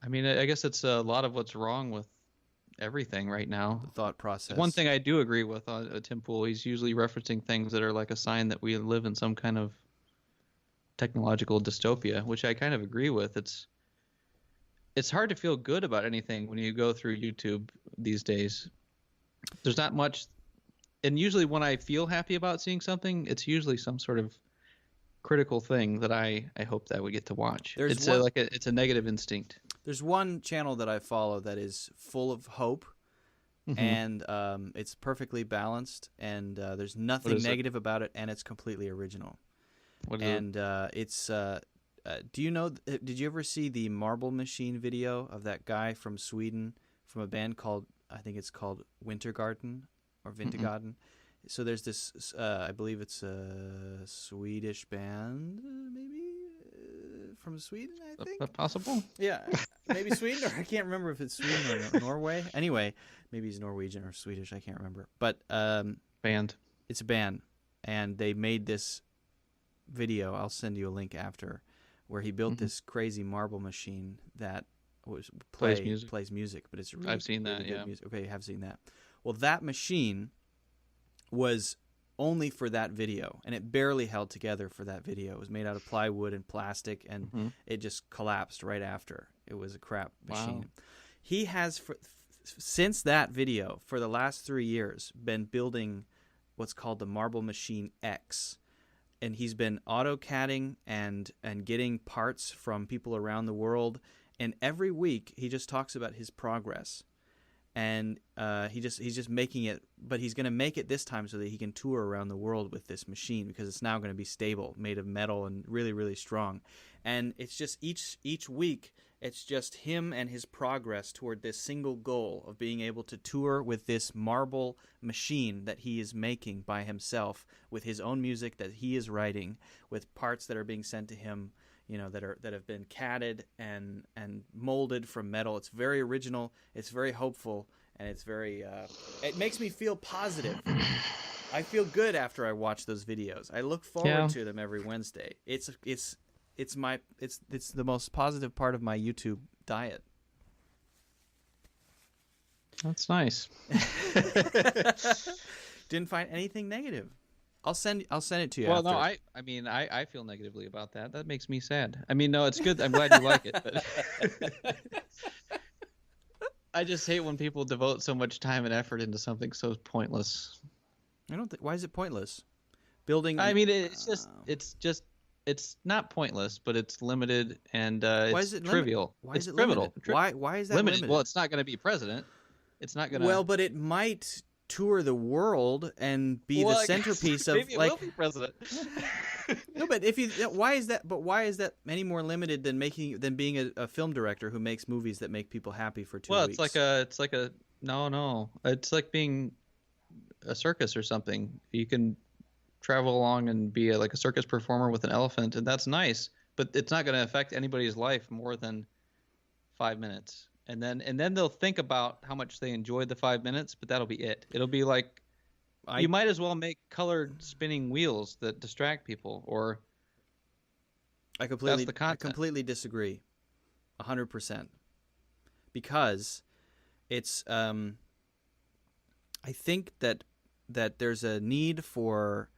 I mean, I guess it's a lot of what's wrong with everything right The now. thought One process. thing I do agree with Tim Pool, he's usually referencing things that are like a sign that we live in some kind of technological dystopia, which I kind of agree with. It's hard to feel good about anything when you go through YouTube these days. There's not much, and usually when I feel happy about seeing something, it's usually some sort of critical thing that I hope that we get to watch. There's It's one it's a negative instinct. there's one channel that I follow that is full of hope, Hmm. and it's perfectly balanced, and there's What nothing is it? negative about it, and it's completely original. What is it? And it's do you know? Did you ever see the Marble Machine video of that guy from Sweden from a band called, I think it's called Wintergarten or Mm-mm. Vintergarten? So there's this, I believe it's a Swedish band, maybe from Sweden, I think. Possible? Yeah, maybe Sweden, or I can't remember if it's Sweden or Norway. Anyway, maybe he's Norwegian or Swedish. I can't remember. But Band. it's a band, and they made this video. I'll send you a link after, where he built Hmm. this crazy marble machine that was Plays music. plays music, but it's really I've seen really that. good Yeah. music. Okay, you have seen that. Well, that machine was only for that video, and it barely held together for that video. It was made out of plywood and plastic, and Hmm. it just collapsed right after. It was a crap Wow. machine. He has, since that video, for the last 3 years, been building what's called the Marble Machine X, and he's been AutoCADing and getting parts from people around the world. And every week he just talks about his progress, and he's just making it, but he's going to make it this time so that he can tour around the world with this machine, because it's now going to be stable, made of metal, and really really strong. And it's just each week it's just him and his progress toward this single goal of being able to tour with this marble machine that he is making by himself, with his own music that he is writing, with parts that are being sent to him, that have been catted and molded from metal. It's very original, it's very hopeful, and it's very it makes me feel positive. I feel good after I watch those videos. I look forward Yeah. to them every Wednesday. It's the most positive part of my YouTube diet. That's nice. Didn't find anything negative. I'll send it to you Well, no, after. I mean, I feel negatively about that. That makes me sad. I mean, no, it's good. I'm glad you like it, but I just hate when people devote so much time and effort into something so pointless. I don't think. Why is it pointless? Building I an. mean, it's not pointless, but it's limited and Why is it's it limit? trivial. Why It's is it trivial. limited? Why is that Limited. Well, limited? it's not going to be president. It's not going to. Well, but it might tour the world and be the Well, I guess centerpiece of, maybe it like. will be president. No, but if you, why is that? But why is that any more limited than being a film director who makes movies that make people happy for 2 weeks? It's like a no, no. It's like being a circus or something. You can travel along and be like a circus performer with an elephant, and that's nice. But it's not going to affect anybody's life more than 5 minutes. And then they'll think about how much they enjoyed the 5 minutes, but that'll be it. It'll be like I you might as well make colored spinning wheels that distract people, or I that's completely the I content. completely disagree, 100%, because it's I think that there's a need for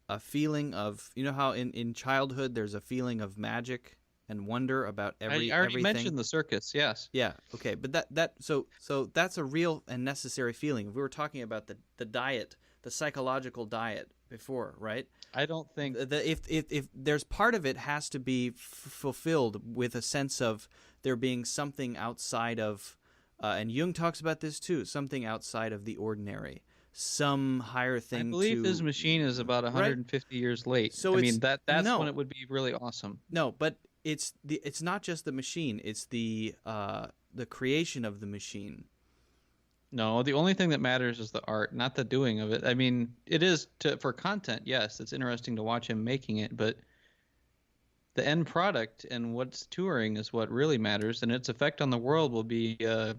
a feeling of, how in childhood there's a feeling of magic and wonder about I already everything. mentioned the circus. Yes. Yeah, okay, but so that's a real and necessary feeling. If we were talking about the diet, the psychological diet before, right? I don't think If there's part of it has to be fulfilled with a sense of there being something outside of, and Jung talks about this too, something outside of the ordinary, some higher I thing believe his to, machine is about right. 150 years late. So I it's mean that's when no, it would be really awesome. no, but it's not just the machine; it's the creation of the machine. No, the only thing that matters is the art, not the doing of it. I mean, it is for content. Yes, it's interesting to watch him making it, but the end product and what's touring is what really matters, and its effect on the world will be a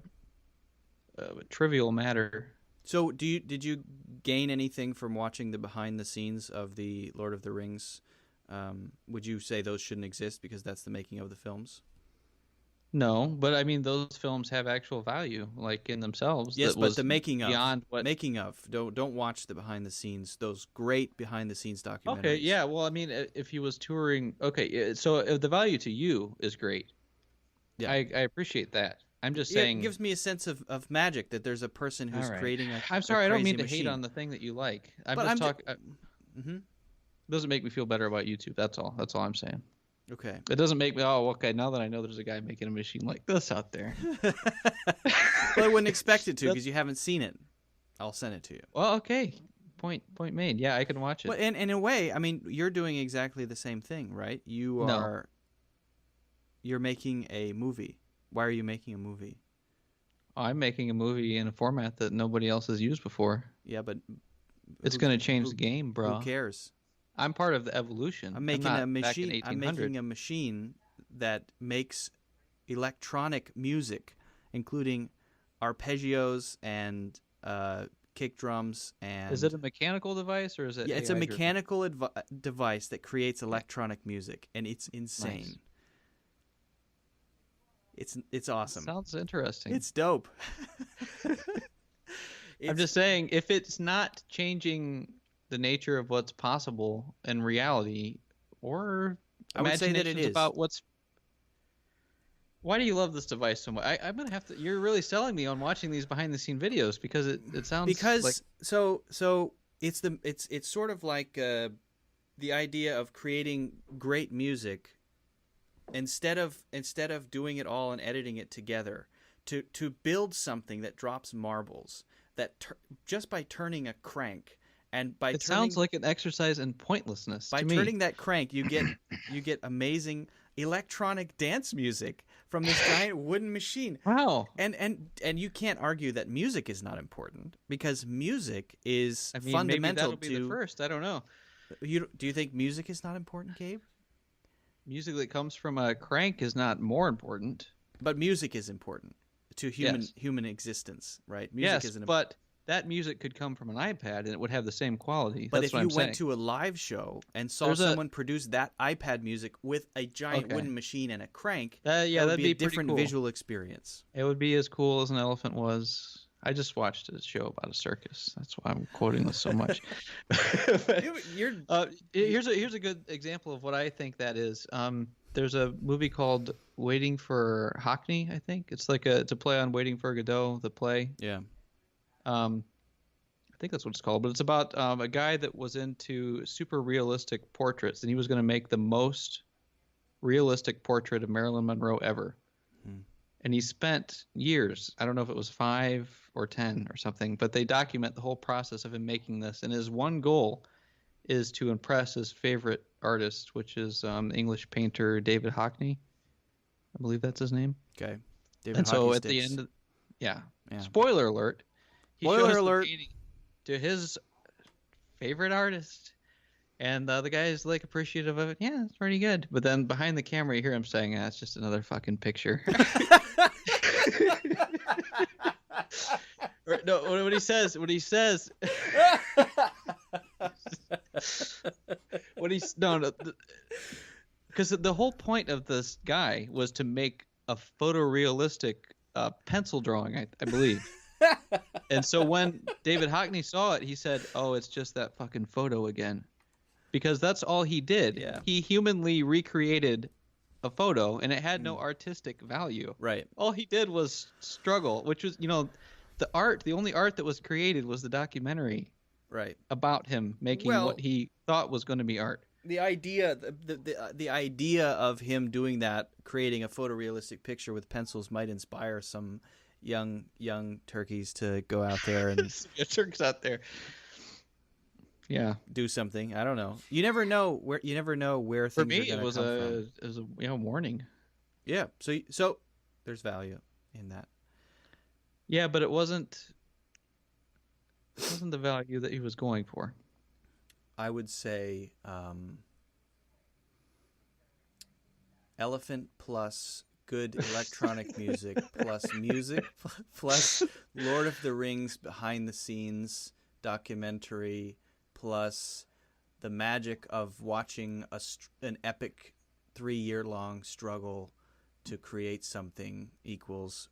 trivial matter. So, did you gain anything from watching the behind the scenes of the Lord of the Rings? Would you say those shouldn't exist because that's the making of the films? No, but I mean those films have actual value, like in themselves. Yes, That but was the beyond what. making of. Don't watch the behind the scenes. Those great behind the scenes Okay, documentaries. yeah. Well, I mean, if he was touring, okay, so the value to you is great. Yeah. I appreciate that. I'm just It saying. gives me a sense of magic that there's a person All who's right. creating I'm a sorry. I don't crazy mean to hate machine. on the thing that you like. I'm But just I'm just. talking. Hmm. Doesn't make me feel better about YouTube. That's all. That's all I'm saying. Okay. It doesn't make me. Oh, okay. Now that I know there's a guy making a machine like this out there. Well, I wouldn't expect it to That's because you haven't seen it. I'll send it to you. well, okay. Point made. Yeah, I can watch it. But in a way, I mean, you're doing exactly the same thing, right? No, You're making a movie. Why are you making a movie? I'm making a movie in a format that nobody else has used before. Yeah, but It's who going to change who the game, who bro. cares? I'm part of the evolution. I'm I'm making a not back in machine. I'm 1800. making a machine that makes electronic music, including arpeggios and kick drums Is it and a mechanical device or is it yeah, it's a AI driven? mechanical device that creates electronic music, and it's insane. Nice. It's awesome. Sounds interesting. It's dope. I'm just saying, if it's not changing the nature of what's possible in reality, or I would say that it imaginations is. about what's. Why do you love this device so much? I'm gonna have to. You're really selling me on watching these behind the scene videos because it sounds Because like so it's sort of like the idea of creating great music instead of doing it all and editing it together, to build something that drops marbles, that just by turning a crank and by it turning sounds like an exercise in pointlessness by to me. turning that crank you get amazing electronic dance music from this giant wooden machine. Wow. And you can't argue that music is not important, because music is I mean, maybe fundamental that'll be the to first. I don't know. do you think music is not important, Gabe? Music that comes from a crank is not more important. But music is important to Yes. human existence, right? Music Yes, is an but that music could come from an iPad and it would have the same quality. But That's if what you I'm went saying. to a live show and saw There's a someone produce that iPad music with a giant okay. wooden machine and a crank, Yeah, that would that'd be be a pretty different cool. visual experience. It would be as cool as an elephant was. I just watched a show about a circus. That's why I'm quoting this so much. But, You're here's a good example of what I think that is. There's a movie called Waiting for Hockney, I think. It's a play on Waiting for Godot, the play. yeah. I think that's what it's called, but it's about a guy that was into super realistic portraits, and he was going to make the most realistic portrait of Marilyn Monroe ever. Hmm. And he spent years, I don't know if it was 5 or 10 or something, but they document the whole process of him making this. And his one goal is to impress his favorite artist, which is English painter David Hockney. I believe that's his name. Okay. David And so Hockey at the sticks. end, yeah. Yeah. Spoiler alert. He Spoiler shows the alert. painting to his favorite artist, and the other guy is like appreciative of it. Yeah, it's pretty good. But then behind the camera, you hear him saying, "Ah, it's just another fucking picture." Or, no, what he says, because the whole point of this guy was to make a photorealistic pencil drawing, I believe. And so when David Hockney saw it, he said, "Oh, it's just that fucking photo again," because that's all he did. Yeah. He humanly recreated a photo, and it had no artistic value. Right. All he did was struggle, which was, the only art that was created was the documentary Right. about him making Well- what he thought was going to be art. The idea the idea of him doing that, creating a photorealistic picture with pencils, might inspire some young turkeys to go out there and Turks out there. Yeah. do something. I don't know. You never know where things For are me, going it was to come from. a warning. Yeah. So there's value in that. Yeah, but it wasn't the value that he was going for. I would say elephant plus good electronic music plus Lord of the Rings behind the scenes documentary plus the magic of watching an epic 3-year long struggle to create something equals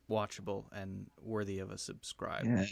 watchable and worthy of a subscribe. Yeah.